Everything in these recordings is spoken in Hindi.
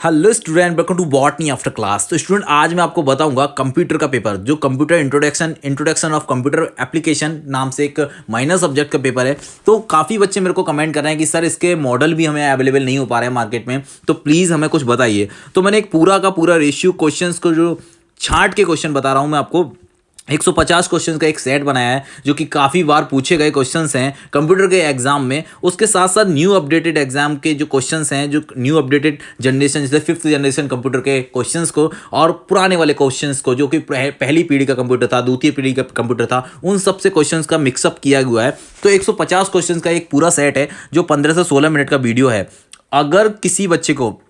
Hello student, welcome to botany after class. तो स्टूडेंट, आज मैं आपको बताऊंगा कंप्यूटर का पेपर, जो computer introduction of computer application नाम से एक माइनर सब्जेक्ट का पेपर है। तो काफ़ी बच्चे मेरे को कमेंट कर रहे हैं कि सर इसके मॉडल भी हमें अवेलेबल नहीं हो पा रहे हैं मार्केट में, तो प्लीज़ हमें कुछ बताइए। तो मैंने एक पूरा का पूरा रेशियो क्वेश्चंस को जो छांट के क्वेश्चन बता रहा हूँ मैं आपको। 150 क्वेश्चंस का एक सेट बनाया है जो कि काफ़ी बार पूछे गए क्वेश्चंस हैं कंप्यूटर के एग्जाम में। उसके साथ साथ न्यू अपडेटेड एग्जाम के जो क्वेश्चंस हैं, जो न्यू अपडेटेड जनरेशन, जैसे 5th जनरेशन कंप्यूटर के क्वेश्चंस को और पुराने वाले क्वेश्चंस को, जो कि पहली पीढ़ी का कंप्यूटर था, द्वितीय पीढ़ी का कंप्यूटर था, उन सब से क्वेश्चंस का मिक्सअप किया हुआ है। तो 150 क्वेश्चंस का एक पूरा सेट है जो 15 से 16 मिनट का वीडियो है। अगर किसी बच्चे को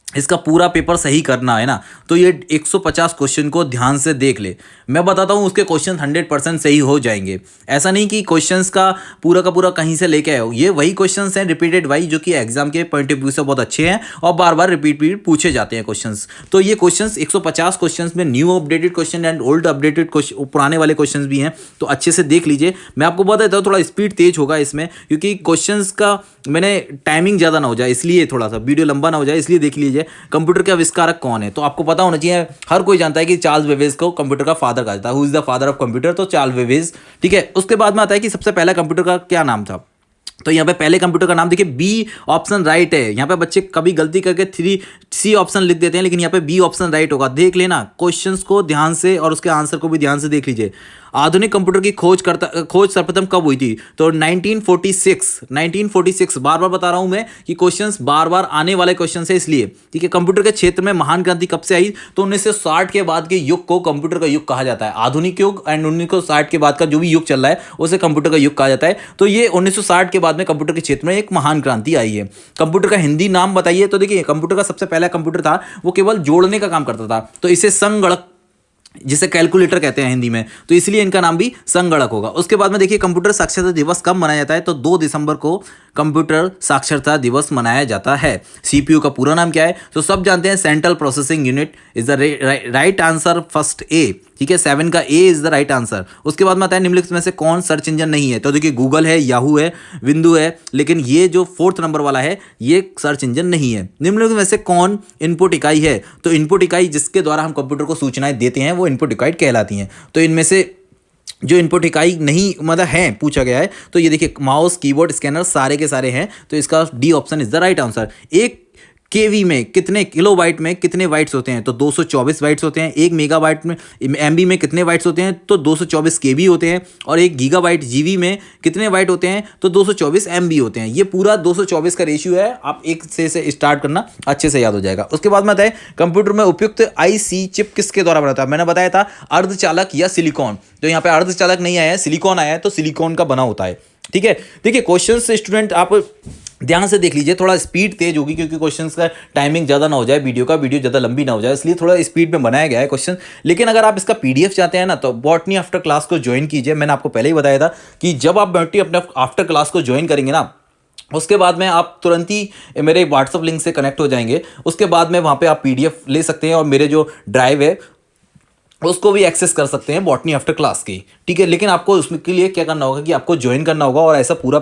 इसका पूरा पेपर सही करना है ना, तो ये 150 क्वेश्चन को ध्यान से देख ले। मैं बताता हूँ उसके क्वेश्चन 100% सही हो जाएंगे। ऐसा नहीं कि क्वेश्चंस का पूरा कहीं से लेके आए हो, ये वही क्वेश्चंस हैं रिपीटेड वाई, जो कि एग्जाम के पॉइंट ऑफ व्यू से बहुत अच्छे हैं और बार बार रिपीट पूछे जाते हैं क्वेश्चंस। तो ये क्वेश्चंस 150 क्वेश्चंस में new updated question and old updated question, पुराने वाले क्वेश्चंस भी हैं, तो अच्छे से देख लीजिए। मैं आपको बता देता हूँ, थोड़ा स्पीड तेज होगा इसमें, क्योंकि क्वेश्चंस का मैंने टाइमिंग ज़्यादा ना हो जाए, इसलिए थोड़ा सा वीडियो लंबा ना हो जाए, इसलिए देख लीजिए। कंप्यूटर के आविष्कारक कौन है, तो आपको पता होना चाहिए। हर कोई जानता है कि चार्ल्स बेबेज को कंप्यूटर का फादर कहा जाता है। Who is the father of computer? तो चार्ल्स बेबेज। ठीक है, उसके बाद में आता है कि सबसे पहला कंप्यूटर का क्या नाम था। तो यहाँ पे पहले कंप्यूटर का नाम देखिए, बी ऑप्शन राइट है। यहाँ पे बच्चे कभी गलती करके 3C ऑप्शन लिख देते हैं, लेकिन यहाँ पे बी ऑप्शन राइट होगा। देख लेना क्वेश्चंस को ध्यान से और उसके आंसर को भी ध्यान से देख लीजिए। आधुनिक कंप्यूटर की खोज सर्वप्रथम कब हुई थी? तो 1946 बार बार बता रहा हूं मैं कि क्वेश्चंस बार बार आने वाले क्वेश्चन है, इसलिए। ठीक है, कंप्यूटर के क्षेत्र में महान क्रांति कब से आई? तो 1960 के बाद के युग को कंप्यूटर का युग कहा जाता है। आधुनिक युग एंड 1960 के बाद का जो भी युग चल रहा है उसे कंप्यूटर का युग कहा जाता है। तो ये 1960 के बाद में कंप्यूटर के क्षेत्र में एक महान क्रांति आई है। कंप्यूटर का हिंदी नाम बताइए। तो देखिए, कंप्यूटर का सबसे पहला कंप्यूटर था, वो केवल जोड़ने का काम करता था, तो इसे संगणक, जिसे कैलकुलेटर कहते हैं हिंदी में, तो इसलिए इनका नाम भी संगणक होगा। उसके बाद में देखिए, कंप्यूटर साक्षरता दिवस कब मनाया जाता है? तो 2 दिसंबर को कंप्यूटर साक्षरता दिवस मनाया जाता है। सीपीयू का पूरा नाम क्या है? तो सब जानते हैं, central processing unit is the right answer, first A. ठीक है, 7 का A is the right answer. उसके बाद में आता है, निम्नलिखित में से कौन सर्च इंजन नहीं है? तो देखिए, गूगल है, याहू है, विंडो है, लेकिन ये जो 4th नंबर वाला है ये सर्च इंजन नहीं है। निम्नलिखित में से कौन इनपुट इकाई है? तो इनपुट इकाई जिसके द्वारा हम कंप्यूटर को सूचनाएं देते हैं वो इनपुट इकाई कहलाती हैं। तो इनमें से जो इनपुट इकाई नहीं मतलब है पूछा गया है, तो ये देखिए, माउस, कीबोर्ड, स्कैनर सारे के सारे हैं, तो इसका D option is the right answer. एक केवी में कितने, किलोबाइट में कितने बाइट्स होते हैं? तो 224 बाइट्स होते हैं। 1 मेगाबाइट में, एमबी में कितने बाइट्स होते हैं? तो 224 केबी होते हैं। और 1 गीगाबाइट जीबी में कितने बाइट होते हैं? तो 224 एमबी होते हैं। ये पूरा 224 का रेशियो है। आप एक से स्टार्ट करना, अच्छे से याद हो जाएगा। उसके बाद में आता है, कंप्यूटर में उपयुक्त आईसी चिप किसके द्वारा बना था? मैंने बताया था, अर्धचालक या सिलिकॉन। तो यहाँ पे अर्धचालक नहीं आया है, सिलिकॉन आया है, तो सिलिकॉन का बना होता है। ठीक है, देखिए क्वेश्चन से स्टूडेंट आप ध्यान से देख लीजिए। थोड़ा स्पीड तेज होगी क्योंकि क्वेश्चंस का टाइमिंग ज़्यादा ना हो जाए, वीडियो ज़्यादा लंबी ना हो जाए, इसलिए थोड़ा स्पीड में बनाया गया है क्वेश्चन। लेकिन अगर आप इसका पीडीएफ चाहते हैं ना, तो बॉटनी आफ्टर क्लास को ज्वाइन कीजिए। मैंने आपको पहले ही बताया था कि जब आप बॉटनी अपने आफ्टर क्लास को ज्वाइन करेंगे ना, उसके बाद में आप तुरंत ही मेरे व्हाट्सअप लिंक से कनेक्ट हो जाएंगे। उसके बाद में वहाँ पे आप पीडीएफ ले सकते हैं और मेरे जो ड्राइव है उसको भी एक्सेस कर सकते हैं बॉटनी आफ्टर क्लास की। ठीक है, लेकिन आपको उसमें के लिए क्या करना होगा कि आपको ज्वाइन करना होगा, और ऐसा पूरा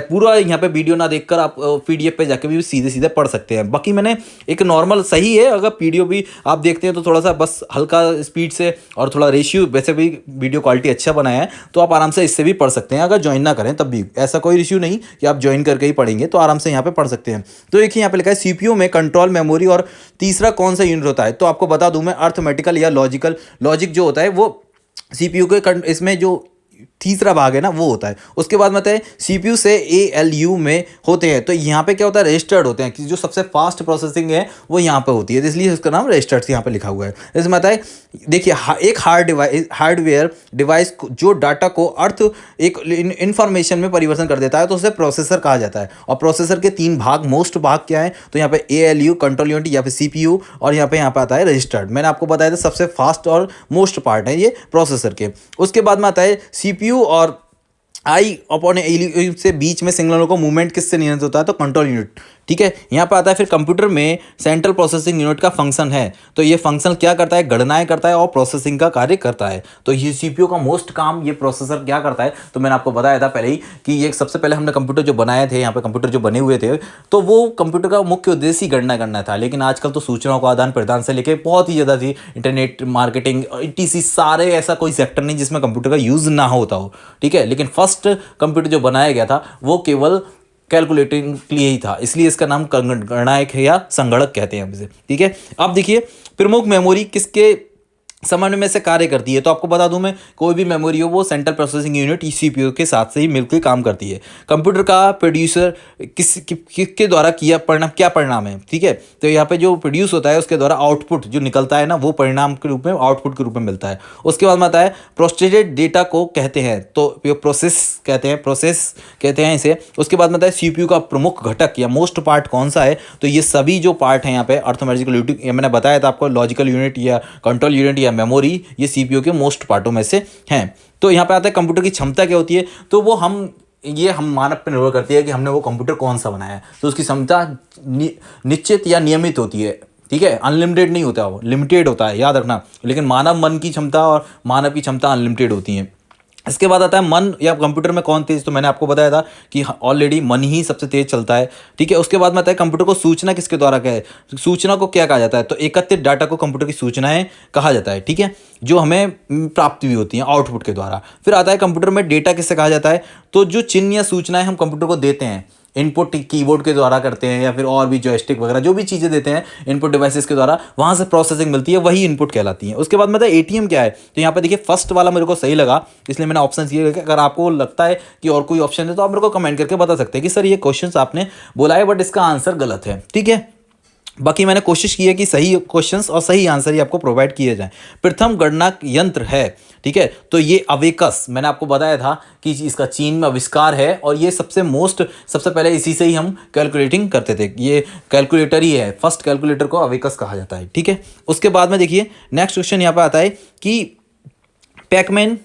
पूरा यहाँ पे वीडियो ना देखकर आप पीडीएफ पे जाके भी सीधे पढ़ सकते हैं। बाकी मैंने एक नॉर्मल सही है, अगर पीडीएफ भी आप देखते हैं तो थोड़ा सा बस हल्का स्पीड से और थोड़ा रेशियो, वैसे भी वीडियो क्वालिटी अच्छा बनाया है, तो आप आराम से इससे भी पढ़ सकते हैं। अगर ज्वाइन ना करें तब भी ऐसा कोई इश्यू नहीं कि आप ज्वाइन करके ही पढ़ेंगे, तो आराम से यहाँ पे पढ़ सकते हैं। तो देखिए, यहाँ पे लिखा है सीपीयू में कंट्रोल, मेमोरी और तीसरा कौन सा यूनिट होता है? तो आपको बता दूं मैं, अर्थमेटिकल या लॉजिक जो होता है वो सीपीयू के इसमें जो तीसरा भाग है ना वो होता है। उसके बाद में आता है, सीपीयू से एएलयू में होते हैं। तो यहाँ पे क्या होता है, रजिस्टर्ड होते हैं, कि जो सबसे फास्ट प्रोसेसिंग है वो यहाँ पे होती है, तो इसलिए उसका नाम रजिस्टर्ड यहाँ पे लिखा हुआ है। इसमें आता है, देखिए, एक हार्डवेयर डिवाइस जो डाटा को एक इंफॉर्मेशन में परिवर्तन कर देता है, तो उसे प्रोसेसर कहा जाता है। और प्रोसेसर के 3 भाग, मोस्ट भाग क्या है? तो यहाँ पे एएलयू, कंट्रोल यूनिट, या फिर सीपीयू, और यहाँ पे आता है रजिस्टर्ड। मैंने आपको बताया था सबसे फास्ट और मोस्ट पार्ट है ये प्रोसेसर के। उसके बाद में आता है, सीपीयू और आई अपॉन एल से बीच में सिग्नलों को मूवमेंट किससे नियंत्रित होता है? तो कंट्रोल यूनिट। ठीक है। यहाँ पे आता है फिर कंप्यूटर में सेंट्रल प्रोसेसिंग यूनिट का फंक्शन है, तो ये फंक्शन क्या करता है, गणनाएं करता है और प्रोसेसिंग का कार्य करता है। तो ये सीपीयू का मोस्ट काम ये प्रोसेसर क्या करता है, तो मैंने आपको बताया था पहले ही कि ये सबसे पहले हमने कंप्यूटर जो बनाए थे, यहाँ पे कंप्यूटर जो बने हुए थे, तो वो कंप्यूटर का मुख्य उद्देश्य ही गणना करना था। लेकिन आजकल तो सूचनाओं का आदान प्रदान से लेके बहुत ही ज़्यादा थी, इंटरनेट मार्केटिंग ईटीसी सारे, ऐसा कोई सेक्टर नहीं जिसमें कंप्यूटर का यूज़ ना होता हो। ठीक है, लेकिन फर्स्ट कंप्यूटर जो बनाया गया था वो केवल कैलकुलेटिंग के लिए ही था, इसलिए इसका नाम गणनायक है या संगणक कहते हैं इसे। ठीक है, अब देखिए प्रमुख मेमोरी किसके समन्वय में से कार्य करती है, तो आपको बता दूं मैं, कोई भी मेमोरी हो वो सेंट्रल प्रोसेसिंग यूनिट सीपीयू के साथ से ही मिलकर काम करती है। कंप्यूटर का प्रोड्यूसर किसके द्वारा किया परिणाम, क्या परिणाम है। ठीक है, तो यहाँ पे जो प्रोड्यूस होता है उसके द्वारा आउटपुट जो निकलता है ना, वो परिणाम के रूप में, आउटपुट के रूप में मिलता है। उसके बाद में आता है प्रोसेस्ड डेटा को कहते हैं, तो प्रोसेस कहते हैं इसे। उसके बाद में आता है सीपीयू का प्रमुख घटक या मोस्ट पार्ट कौन सा है, तो ये सभी जो पार्ट हैं यहाँ पे अर्थमेटिकल यूनिट, मैंने बताया था आपको, लॉजिकल यूनिट या कंट्रोल यूनिट या मेमोरी, ये सीपीयू के मोस्ट पार्टों में से हैं। तो यहाँ पे आता है कंप्यूटर की क्षमता क्या होती है, तो वो हम मानव पर निर्भर करती है कि हमने वो कंप्यूटर कौन सा बनाया है। तो उसकी क्षमता निश्चित या नियमित होती है। ठीक है, अनलिमिटेड नहीं होता, वो लिमिटेड होता है, याद रखना। लेकिन मानव मन की क्षमता और मानव की क्षमता अनलिमिटेड होती है। इसके बाद आता है मन या कंप्यूटर में कौन तेज, तो मैंने आपको बताया था कि ऑलरेडी मन ही सबसे तेज चलता है। ठीक है, उसके बाद में आता है कंप्यूटर को सूचना किसके द्वारा है, सूचना को क्या कहा जाता है, तो एकत्रित डाटा को कंप्यूटर की सूचनाएं कहा जाता है। ठीक है, जो हमें प्राप्त भी होती हैं आउटपुट के द्वारा। फिर आता है कंप्यूटर में डेटा किससे कहा जाता है, तो जो चिन्ह या सूचनाएं हम कंप्यूटर को देते हैं, इनपुट कीबोर्ड के द्वारा करते हैं या फिर और भी जॉयस्टिक वगैरह जो भी चीज़ें देते हैं इनपुट डिवाइसेस के द्वारा, वहाँ से प्रोसेसिंग मिलती है, वही इनपुट कहलाती है। उसके बाद मतलब एटीएम क्या है, तो यहाँ पे देखिए फर्स्ट वाला मेरे को सही लगा, इसलिए मैंने ऑप्शन ये रखा। अगर आपको लगता है कि और कोई ऑप्शन है तो आप मेरे को कमेंट करके बता सकते हैं कि सर ये क्वेश्चन आपने बोला है बट इसका आंसर गलत है। ठीक है, बाकी मैंने कोशिश की है कि सही क्वेश्चंस और सही आंसर ही आपको प्रोवाइड किए जाएं। प्रथम गणना यंत्र है, ठीक है, तो ये अवेकस, मैंने आपको बताया था कि इसका चीन में आविष्कार है और ये सबसे पहले इसी से ही हम कैलकुलेटिंग करते थे। ये कैलकुलेटर ही है, फर्स्ट कैलकुलेटर को अवेकस कहा जाता है। ठीक है, उसके बाद में देखिए नेक्स्ट क्वेश्चन यहाँ पे आता है कि पैकमैन,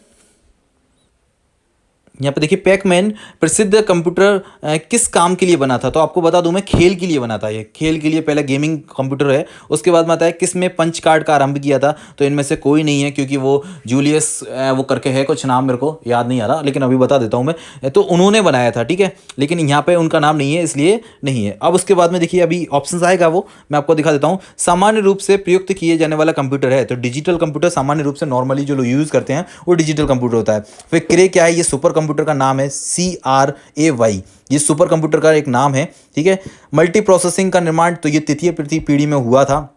यहाँ पे देखिए पैकमैन प्रसिद्ध कंप्यूटर किस काम के लिए बना था, तो आपको बता दूं मैं, खेल के लिए बना था। ये खेल के लिए पहले गेमिंग कंप्यूटर है। उसके बाद में आता है किस में पंच कार्ड का आरंभ किया था, तो इनमें से कोई नहीं है क्योंकि वो जूलियस वो करके है, कुछ नाम मेरे को याद नहीं आ रहा, लेकिन अभी बता देता हूँ मैं, तो उन्होंने बनाया था। ठीक है, लेकिन यहाँ पे उनका नाम नहीं है इसलिए नहीं है। अब उसके बाद में देखिए अभी ऑप्शन आएगा वो मैं आपको दिखा देता हूँ। सामान्य रूप से प्रयुक्त किए जाने वाला कंप्यूटर है, तो डिजिटल कंप्यूटर सामान्य रूप से नॉर्मली जो लोग यूज़ करते हैं वो डिजिटल कंप्यूटर होता है। फिर क्रे क्या है, ये सुपर कंप्यूटर का नाम है, CRAY, ये सुपर कंप्यूटर का एक नाम है। ठीक है, मल्टी प्रोसेसिंग का निर्माण तो ये तृतीय पीढ़ी में हुआ था।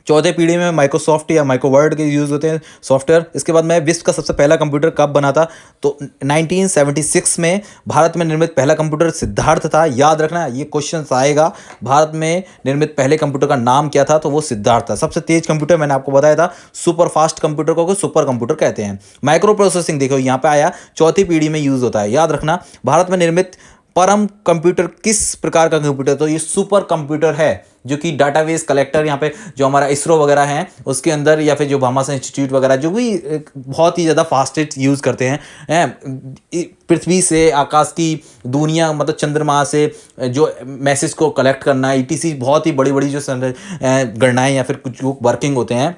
चौथे पीढ़ी में माइक्रोसॉफ्ट या माइक्रोवर्ड के यूज़ होते हैं सॉफ्टवेयर। इसके बाद में विश्व का सबसे पहला कंप्यूटर कब बना था, तो 1976 में भारत में निर्मित पहला कंप्यूटर सिद्धार्थ था। याद रखना ये क्वेश्चन आएगा, भारत में निर्मित पहले कंप्यूटर का नाम क्या था, तो वो सिद्धार्थ था। सबसे तेज कंप्यूटर मैंने आपको बताया था, सुपर फास्ट कंप्यूटर को सुपर कंप्यूटर कहते हैं। माइक्रो प्रोसेसिंग देखो यहाँ पे आया, चौथी पीढ़ी में यूज़ होता है। याद रखना भारत में निर्मित परम कंप्यूटर किस प्रकार का कंप्यूटर, तो ये सुपर कंप्यूटर है जो कि डाटाबेस कलेक्टर, यहाँ पे जो हमारा इसरो वगैरह हैं उसके अंदर, या फिर जो भामासा इंस्टीट्यूट वगैरह जो भी बहुत ही ज़्यादा फास्टेस्ट यूज़ करते हैं, पृथ्वी से आकाश की दुनिया मतलब चंद्रमा से जो मैसेज को कलेक्ट करना, ETC बहुत ही बड़ी बड़ी जो गणनाएँ या फिर कुछ वर्किंग होते हैं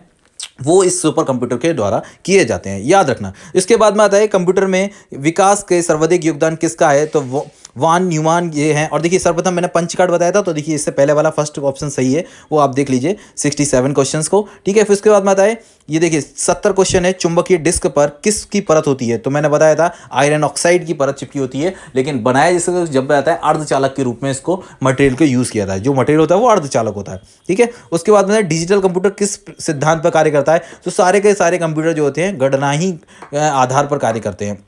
वो इस सुपर कंप्यूटर के द्वारा किए जाते हैं। याद रखना। इसके बाद में आता है कंप्यूटर में विकास के सर्वाधिक योगदान किसका है, तो वो वान न्यूमान ये हैं। और देखिए सर्वप्रथम मैंने पंच कार्ड बताया था, तो देखिए इससे पहले वाला फर्स्ट ऑप्शन सही है, वो आप देख लीजिए 67 क्वेश्चंस को। ठीक है, फिर उसके बाद में आता है ये देखिए 70 क्वेश्चन है, चुंबकीय डिस्क पर किसकी परत होती है, तो मैंने बताया था आयरन ऑक्साइड की परत चिपकी होती है, लेकिन बनाया जिससे जब आता है अर्धचालक के रूप में इसको मटेरियल को यूज़ किया था, जो मटेरियल होता है वो अर्धचालक होता है। ठीक है, उसके बाद में डिजिटल कंप्यूटर किस सिद्धांत पर कार्य करता है, तो सारे के सारे कंप्यूटर जो होते हैं गणना ही आधार पर कार्य करते हैं।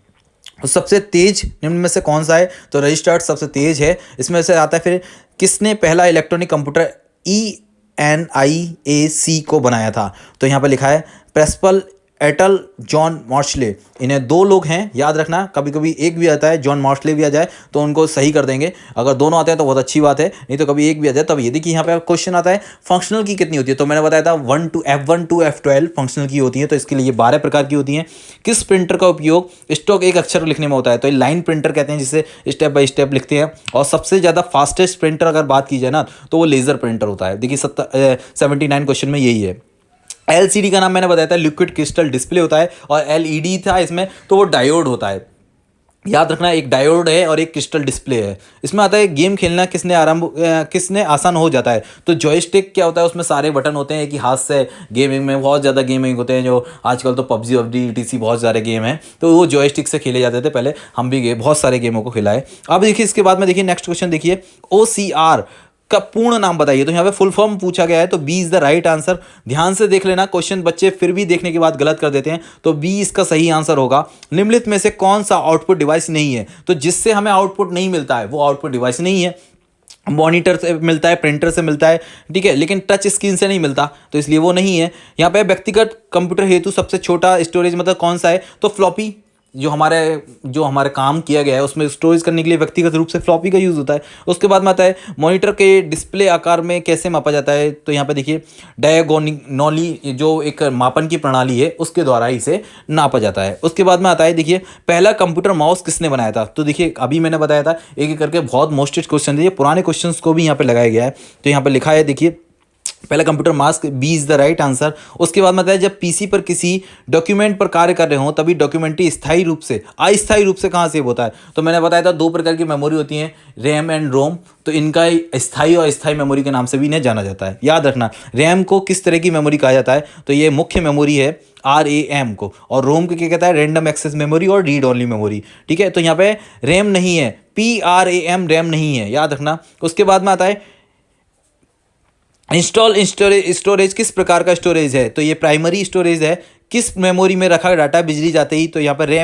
तो सबसे तेज निम्न में से कौन सा है, तो रजिस्टर्ड सबसे तेज है। इसमें से आता है फिर किसने पहला इलेक्ट्रॉनिक कंप्यूटर ENIAC को बनाया था, तो यहाँ पर लिखा है प्रिंसिपल एटल, जॉन मॉर्शले, इन्हें दो लोग हैं, याद रखना। कभी कभी एक भी आता है, जॉन मॉर्शले भी आ जाए तो उनको सही कर देंगे। अगर दोनों आते हैं तो बहुत अच्छी बात है, नहीं तो कभी एक भी आ जाए। तब ये देखिए यहाँ पे क्वेश्चन आता है फंक्शनल की कितनी होती है, तो मैंने बताया था 1 to F12 फंक्शनल की होती है, तो इसके लिए 12 प्रकार की होती हैं। किस प्रिंटर का उपयोग स्टॉक एक अक्षर लिखने में होता है, तो ये लाइन प्रिंटर कहते हैं, जिसे स्टेप बाय स्टेप लिखते हैं। और सबसे ज़्यादा फास्टेस्ट प्रिंटर अगर बात की जाए ना, तो वो लेज़र प्रिंटर होता है। देखिए 79 क्वेश्चन में यही है। एलसीडी का नाम मैंने बताया था लिक्विड क्रिस्टल डिस्प्ले होता है, और एलईडी था इसमें, तो वो डायोड होता है। याद रखना, एक डायोड है और एक क्रिस्टल डिस्प्ले है। इसमें आता है गेम खेलना किसने आसान हो जाता है, तो जॉयस्टिक क्या होता है, उसमें सारे बटन होते हैं कि हाथ से गेमिंग में बहुत ज़्यादा गेमिंग होते हैं, जो आजकल तो पबजी वबजी ईटीसी बहुत सारे गेम हैं, तो वो जॉयस्टिक से खेले जाते थे पहले। हम भी गए बहुत सारे गेमों को खिलाए। अब देखिए इसके बाद में देखिए नेक्स्ट क्वेश्चन देखिए, OCR का पूर्ण नाम बताइए, तो यहाँ पे फुल फॉर्म पूछा गया है, तो B is the right answer. ध्यान से देख लेना क्वेश्चन, बच्चे फिर भी देखने के बाद गलत कर देते हैं, तो बी इसका सही आंसर होगा। निम्नलिखित में से कौन सा आउटपुट डिवाइस नहीं है, तो जिससे हमें आउटपुट नहीं मिलता है वो आउटपुट डिवाइस नहीं है। मॉनिटर से मिलता है, प्रिंटर से मिलता है, ठीक है, लेकिन टच स्क्रीन से नहीं मिलता, तो इसलिए वो नहीं है। यहाँ पे व्यक्तिगत कंप्यूटर हेतु सबसे छोटा स्टोरेज मतलब कौन सा है, तो फ्लॉपी। जो हमारे काम किया गया है उसमें स्टोरेज करने के लिए व्यक्तिगत रूप से फ्लॉपी का यूज़ होता है। उसके बाद में आता है मॉनिटर के डिस्प्ले आकार में कैसे मापा जाता है, तो यहाँ पे देखिए डायगोनली जो एक मापन की प्रणाली है उसके द्वारा इसे नापा जाता है। उसके बाद में आता है देखिए पहला कंप्यूटर माउस किसने बनाया था, तो देखिए अभी मैंने बताया था एक एक करके बहुत मोस्टेस्ट क्वेश्चन थे, पुराने क्वेश्चन को भी यहाँ पे लगाया गया है। तो यहाँ पे लिखा है देखिए पहला computer mask, B is the right answer. उसके बाद में आता है जब पीसी पर किसी डॉक्यूमेंट पर कार्य कर रहे हो तभी डॉक्यूमेंट्री स्थायी रूप से अस्थायी रूप से कहाँ सेव होता है, तो मैंने बताया था दो प्रकार की मेमोरी होती हैं, रैम एंड रोम, तो इनका स्थायी और अस्थायी मेमोरी के नाम से भी इन्हें जाना जाता है। याद रखना रैम को किस तरह की मेमोरी कहा जाता है, तो ये मुख्य मेमोरी है RAM को, और रोम को क्या कहता है, रैंडम एक्सेस मेमोरी और रीड ओनली मेमोरी, ठीक है। तो यहाँ पे रैम नहीं है, PRAM रैम नहीं है, याद रखना। उसके बाद में आता है इंस्टॉल स्टोरेज किस प्रकार का स्टोरेज है, तो ये प्राइमरी स्टोरेज है। किस मेमोरी में रखा डाटा बिजली जाते ही, तो यहाँ पर रैम।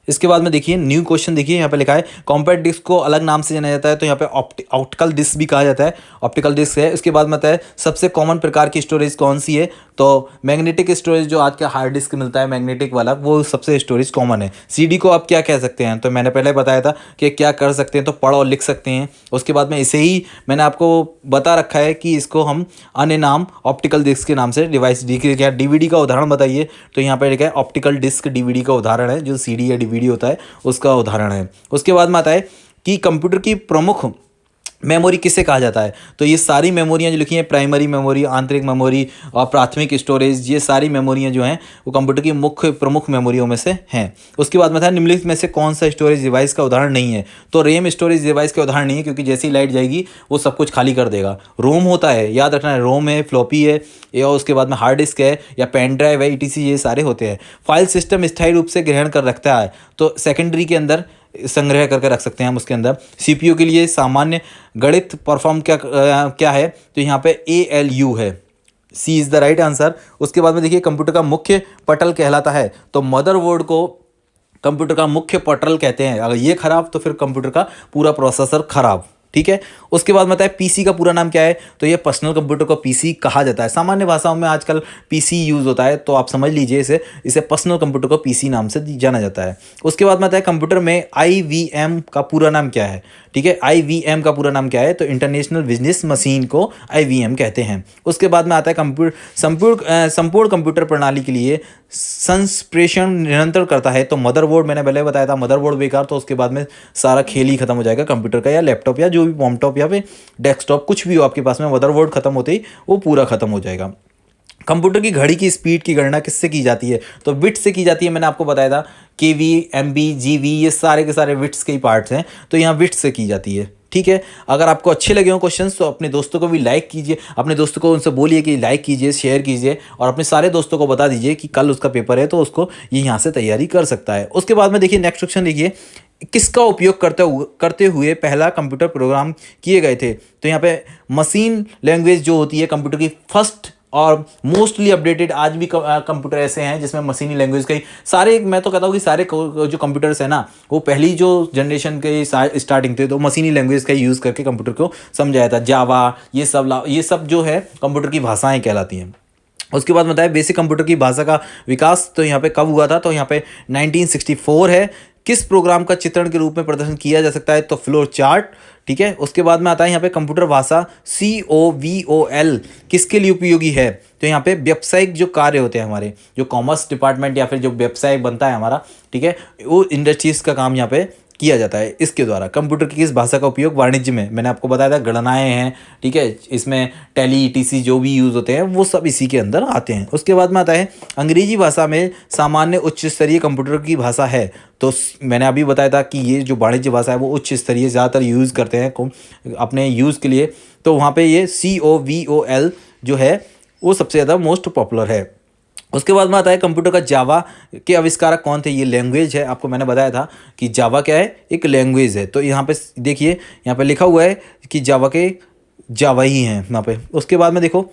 इसके बाद में देखिए न्यू क्वेश्चन देखिए, यहाँ पे लिखा है कॉम्पैक्ट डिस्क को अलग नाम से जाना जाता है, तो यहाँ पे ऑप्टिकल डिस्क भी कहा जाता है, ऑप्टिकल डिस्क है। इसके बाद में आता है सबसे कॉमन प्रकार की स्टोरेज कौन सी है, तो मैग्नेटिक स्टोरेज, जो आज का हार्ड डिस्क मिलता है मैग्नेटिक वाला, वो सबसे स्टोरेज कॉमन है। CD को आप क्या कह सकते हैं, तो मैंने पहले बताया था कि क्या कर सकते हैं, तो पढ़ और लिख सकते हैं। उसके बाद में इसे ही मैंने आपको बता रखा है कि इसको हम अन्य नाम ऑप्टिकल डिस्क के नाम से डिवाइस क्या DVD का उदाहरण बताइए, तो यहाँ पर लिखा है ऑप्टिकल डिस्क DVD का उदाहरण है, जो CD या DVD होता है उसका उदाहरण है। उसके बाद में आता है कि कंप्यूटर की प्रमुख मेमोरी किसे कहा जाता है, तो ये सारी मेमोरियाँ जो लिखी हैं, प्राइमरी मेमोरी, आंतरिक मेमोरी और प्राथमिक स्टोरेज, ये सारी मेमोरियाँ जो हैं वो कंप्यूटर की मुख्य प्रमुख मेमोरियों में से हैं। उसके बाद में था निम्नलिखित में से कौन सा स्टोरेज डिवाइस का उदाहरण नहीं है, तो रैम स्टोरेज डिवाइस का उदाहरण नहीं है, क्योंकि जैसे ही लाइट जाएगी वो सब कुछ खाली कर देगा। रोम होता है, याद रखना है, रोम है, फ्लॉपी है, या उसके बाद में हार्ड डिस्क है, या पेन ड्राइव है, ETC, ये सारे होते हैं। फाइल सिस्टम स्थायी रूप से ग्रहण कर रखता है, तो सेकेंडरी के अंदर संग्रह करके रख सकते हैं हम उसके अंदर। CPU के लिए सामान्य गणित परफॉर्म क्या है, तो यहाँ पे ALU है, C is the right answer. उसके बाद में देखिए कंप्यूटर का मुख्य पटल कहलाता है, तो मदरबोर्ड को कंप्यूटर का मुख्य पटल कहते हैं। अगर ये खराब तो फिर कंप्यूटर का पूरा प्रोसेसर खराब, ठीक है। उसके बाद बताए PC का पूरा नाम क्या है, तो ये पर्सनल कंप्यूटर को PC कहा जाता है। सामान्य भाषाओं में आजकल PC यूज़ होता है, तो आप समझ लीजिए इसे पर्सनल कंप्यूटर को PC नाम से जाना जाता है। उसके बाद बताए कंप्यूटर में IVM का पूरा नाम क्या है, ठीक है। IVM का पूरा नाम क्या है, तो इंटरनेशनल बिजनेस मशीन को IVM कहते हैं। उसके बाद में आता है संपूर्ण कंप्यूटर प्रणाली के लिए संप्रेषण निरंतर करता है, तो मदरबोर्ड, मैंने पहले बताया था मदरबोर्ड बेकार, तो उसके बाद में सारा खेल ही खत्म हो जाएगा कंप्यूटर का, या लैपटॉप, या जो भी लैपटॉप या फिर डेस्कटॉप कुछ भी हो आपके पास में, मदरबोर्ड खत्म होते ही वो पूरा खत्म हो जाएगा। कंप्यूटर की घड़ी की स्पीड की गणना किससे की जाती है, तो बिट से की जाती है। मैंने आपको बताया था KV, MB, GB, ये सारे के सारे बिट्स के ही पार्ट्स हैं, तो यहाँ बिट्स से की जाती है, ठीक है। अगर आपको अच्छे लगे हो क्वेश्चंस तो अपने दोस्तों को भी लाइक कीजिए, अपने दोस्तों को उनसे बोलिए कि लाइक कीजिए, शेयर कीजिए, और अपने सारे दोस्तों को बता दीजिए कि कल उसका पेपर है तो उसको ये यहाँ से तैयारी कर सकता है। उसके बाद में देखिए नेक्स्ट क्वेश्चन देखिए, किसका उपयोग करते हुए पहला कंप्यूटर प्रोग्राम किए गए थे, तो यहाँ पे मशीन लैंग्वेज जो होती है कंप्यूटर की फर्स्ट और मोस्टली अपडेटेड, आज भी कंप्यूटर ऐसे हैं जिसमें मशीनी लैंग्वेज के सारे, मैं तो कहता हूँ कि सारे जो कंप्यूटर्स हैं ना, वो पहली जो जनरेशन के स्टार्टिंग थे तो मशीनी लैंग्वेज का यूज़ करके कंप्यूटर को समझाया था। जावा, ये सब जो है कंप्यूटर की भाषाएं कहलाती हैं। उसके बाद बताया बेसिक कंप्यूटर की भाषा का विकास तो यहाँ पे कब हुआ था, तो यहाँ पे 1964 है। किस प्रोग्राम का चित्रण के रूप में प्रदर्शन किया जा सकता है, तो फ्लो चार्ट। ठीक है, उसके बाद में आता है यहाँ पे कंप्यूटर भाषा COVOL किसके लिए उपयोगी है, तो यहाँ पे व्यावसायिक जो कार्य होते हैं हमारे, जो कॉमर्स डिपार्टमेंट या फिर जो व्यवसाय बनता है हमारा, ठीक है, वो इंडस्ट्रीज का काम यहाँ पे किया जाता है इसके द्वारा। कंप्यूटर की किस भाषा का उपयोग वाणिज्य में, मैंने आपको बताया था गणनाएं हैं, ठीक है, इसमें टैली ETC जो भी यूज़ होते हैं वो सब इसी के अंदर आते हैं। उसके बाद में आता है अंग्रेजी भाषा में सामान्य उच्च स्तरीय कंप्यूटर की भाषा है, तो मैंने अभी बताया था कि ये जो वाणिज्य भाषा है वो उच्च स्तरीय ज़्यादातर यूज़ करते हैं अपने यूज़ के लिए, तो वहाँ पे ये COVOL जो है वो सबसे ज़्यादा मोस्ट पॉपुलर है। उसके बाद में आता है कंप्यूटर का जावा के आविष्कारक कौन थे, ये लैंग्वेज है, आपको मैंने बताया था कि जावा क्या है, एक लैंग्वेज है। तो यहाँ पे देखिए यहाँ पे लिखा हुआ है कि जावा ही हैं यहाँ पे। उसके बाद में देखो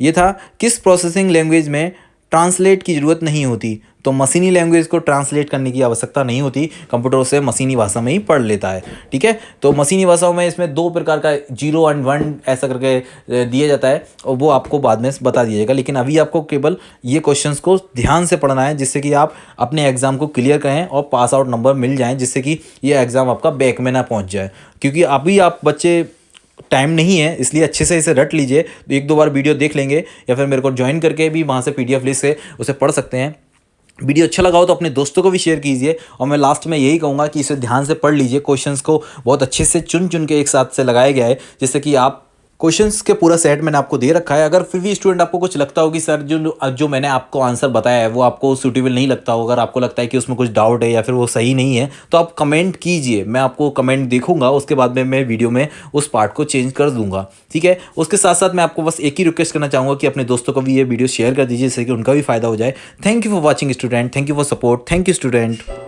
ये था किस प्रोसेसिंग लैंग्वेज में ट्रांसलेट की ज़रूरत नहीं होती, तो मशीनी लैंग्वेज को ट्रांसलेट करने की आवश्यकता नहीं होती, कंप्यूटर उसे मशीनी भाषा में ही पढ़ लेता है। ठीक है, तो मशीनी भाषाओं में इसमें 2 प्रकार का 0 और 1 ऐसा करके दिया जाता है और वो आपको बाद में बता दिया जाएगा, लेकिन अभी आपको केवल ये क्वेश्चंस को ध्यान से पढ़ना है जिससे कि आप अपने एग्ज़ाम को क्लियर करें और पास आउट नंबर मिल जाएँ, जिससे कि ये एग्ज़ाम आपका बैक में ना पहुँच जाए। क्योंकि अभी आप बच्चे टाइम नहीं है, इसलिए अच्छे से इसे रट लीजिए, 1-2 बार वीडियो देख लेंगे या फिर मेरे को ज्वाइन करके भी वहाँ से PDF लिस्ट से उसे पढ़ सकते हैं। वीडियो अच्छा लगा हो तो अपने दोस्तों को भी शेयर कीजिए और मैं लास्ट में यही कहूँगा कि इसे ध्यान से पढ़ लीजिए। क्वेश्चंस को बहुत अच्छे से चुन चुन के एक साथ से लगाया गया है, जिससे कि आप क्वेश्चंस के पूरा सेट मैंने आपको दे रखा है। अगर फिर भी स्टूडेंट आपको कुछ लगता हो कि सर जो मैंने आपको आंसर बताया है वो आपको सूटेबल नहीं लगता हो, अगर आपको लगता है कि उसमें कुछ डाउट है या फिर वो सही नहीं है, तो आप कमेंट कीजिए, मैं आपको कमेंट देखूंगा, उसके बाद में मैं वीडियो में उस पार्ट को चेंज कर दूंगा। ठीक है, उसके साथ साथ मैं आपको बस एक ही रिक्वेस्ट करना चाहूँगा कि अपने दोस्तों को भी ये वीडियो शेयर कर दीजिए जिससे कि उनका भी फायदा हो जाए। Thank you for watching student, thank you for support, thank you student.